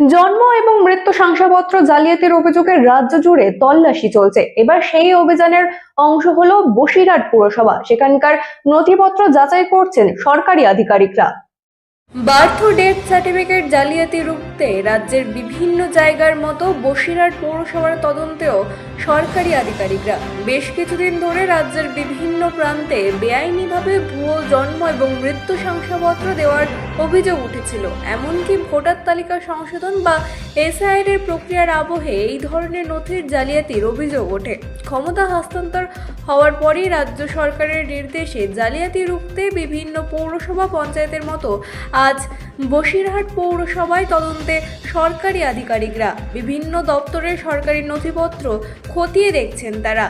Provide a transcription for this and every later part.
জন্ম এবং মৃত্যু শংসাপত্র জালিয়াতির অভিযোগে রাজ্য জুড়ে তল্লাশি চলছে। এবার সেই অভিযানের অংশ হলো বসিরহাট পুরসভা। সেখানকার নথিপত্র যাচাই করছেন সরকারি আধিকারিকরা। বার্থ ডেথ সার্টিফিকেট জালিয়াতি রুখতে রাজ্যের বিভিন্ন জায়গার মতো বসিরহাট পৌরসভার তদন্তেও সরকারি আধিকারিকরা। বেশ কিছুদিন ধরে রাজ্যের বিভিন্ন প্রান্তে বেআইনিভাবে ভুয়ো জন্ম এবং মৃত্যু শংসাপত্র দেওয়ার অভিযোগ উঠেছিল। এমনকি ভোটার তালিকা সংশোধন বা এসআইআর এর প্রক্রিয়ার আবহে এই ধরনের নথির জালিয়াতির অভিযোগ ওঠে। ক্ষমতা হস্তান্তর হওয়ার পরই রাজ্য সরকারের নির্দেশে জালিয়াতি রুখতে বিভিন্ন পৌরসভা পঞ্চায়েতের মতো আজ বসিরহাট পৌরসভায় তদন্তে সরকারি আধিকারিকরা। বিভিন্ন দপ্তরের সরকারি নথিপত্র খতিয়ে দেখছেন তারা।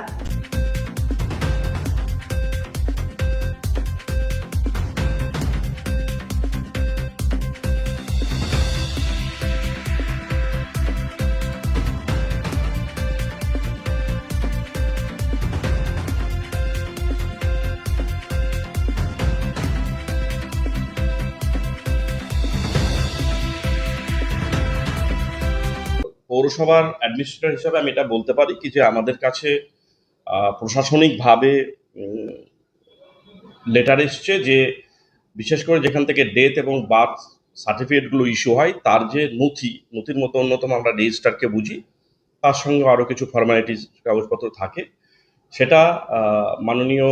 পৌরসভার অ্যাডমিনিস্ট্রেটর হিসাবে আমি এটা বলতে পারি কি যে আমাদের কাছে প্রশাসনিকভাবে লেটার এসছে যে বিশেষ করে যেখান থেকে ডেথ এবং বার্থ সার্টিফিকেটগুলো ইস্যু হয় তার যে নথির মতো অন্যতম আমরা রেজিস্টারকে বুঝি, তার সঙ্গে আরও কিছু ফর্মালিটিস কাগজপত্র থাকে। সেটা মাননীয়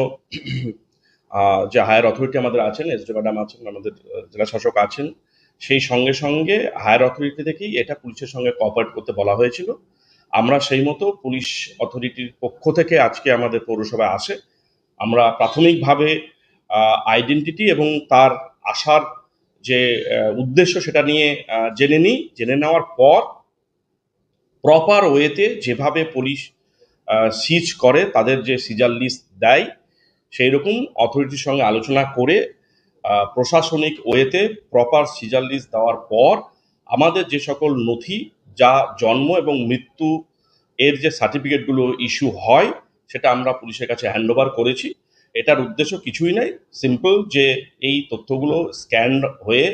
যে হায়ার অথরিটি আমাদের আছেন, এসডি ম্যাডাম আছেন, আমাদের জেলা শাসক আছেন, সেই সঙ্গে সঙ্গে হায়ার অথরিটি থেকেই এটা পুলিশের সঙ্গে কোঅপারেট করতে বলা হয়েছিল। আমরা সেই মতো পুলিশ অথরিটির পক্ষ থেকে আজকে আমাদের পৌরসভায় আসে। আমরা প্রাথমিকভাবে আইডেন্টিটি এবং তার আসার যে উদ্দেশ্য সেটা নিয়ে জেনে নেওয়ার পর প্রপার ওয়েতে যেভাবে পুলিশ সিজ করে, তাদের যে সিজার লিস্ট দেয়, সেই রকম অথরিটির সঙ্গে আলোচনা করে প্রশাসনিক ওয়েতে প্রপার সিজার লিস্ট দেওয়ার পর আমাদের যে সকল নথি যা জন্ম এবং মৃত্যু এর যে সার্টিফিকেটগুলো ইস্যু হয় সেটা আমরা পুলিশের কাছে হ্যান্ডওভার করেছি। এটার উদ্দেশ্য কিছুই নাই, সিম্পল যে এই তথ্যগুলো স্ক্যান হয়ে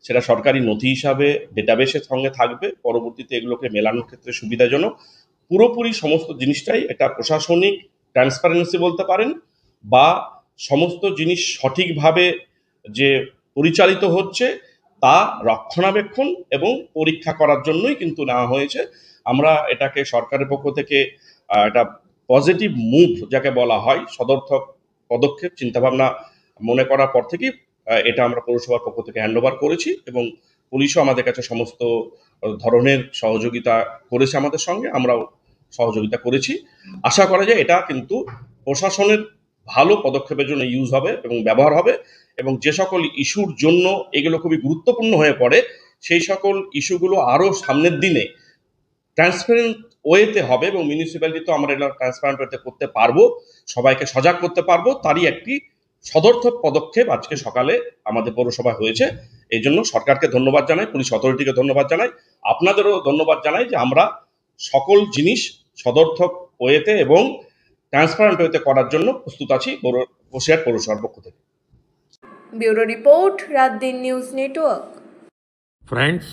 সেটা সরকারি নথি হিসাবে ডেটাবেসের সঙ্গে থাকবে। পরবর্তীতে এগুলোকে মেলানোর ক্ষেত্রে সুবিধাজনক। পুরোপুরি সমস্ত জিনিসটাই একটা প্রশাসনিক ট্রান্সপারেন্সি বলতে পারেন, বা সমস্ত জিনিস সঠিকভাবে যে পরিচালিত হচ্ছে তা রক্ষণাবেক্ষণ এবং পরীক্ষা করার জন্যই কিন্তু নেওয়া হয়েছে। আমরা এটাকে সরকারের পক্ষ থেকে একটা পজিটিভ মুভ যাকে বলা হয়, সদর্থক পদক্ষেপ চিন্তাভাবনা মনে করার পর থেকেই এটা আমরা পৌরসভার পক্ষ থেকে হ্যান্ডওভার করেছি এবং পুলিশও আমাদের কাছে সমস্ত ধরনের সহযোগিতা করেছে আমাদের সঙ্গে, আমরাও সহযোগিতা করেছি। আশা করা যায় এটা কিন্তু প্রশাসনের ভালো পদক্ষেপের জন্য ইউজ হবে এবং ব্যবহার হবে, এবং যে সকল ইস্যুর জন্য এগুলো খুবই গুরুত্বপূর্ণ হয়ে পড়ে সেই সকল ইস্যুগুলো আরও সামনের দিনে ট্রান্সপারেন্ট ওয়েতে হবে এবং মিউনিসিপ্যালিটি তো আমরা এটা ট্রান্সপারেন্ট ওয়েতে করতে পারবো, সবাইকে সজাগ করতে পারবো। তারই একটি সদর্থক পদক্ষেপ আজকে সকালে আমাদের পৌরসভায় হয়েছে। এই জন্য সরকারকে ধন্যবাদ জানাই, পুলিশ অথরিটিকে ধন্যবাদ জানাই, আপনাদেরও ধন্যবাদ জানাই যে আমরা সকল জিনিস সদর্থক ওয়েতে এবং ট্রান্সপারেন্ট ওয়েতে করার জন্য প্রস্তুত আছি বসিরহাট পৌরসভার পক্ষ থেকে। ব্যুরো রিপোর্ট, রাত দিন নিউজ নেটওয়ার্ক। Friends,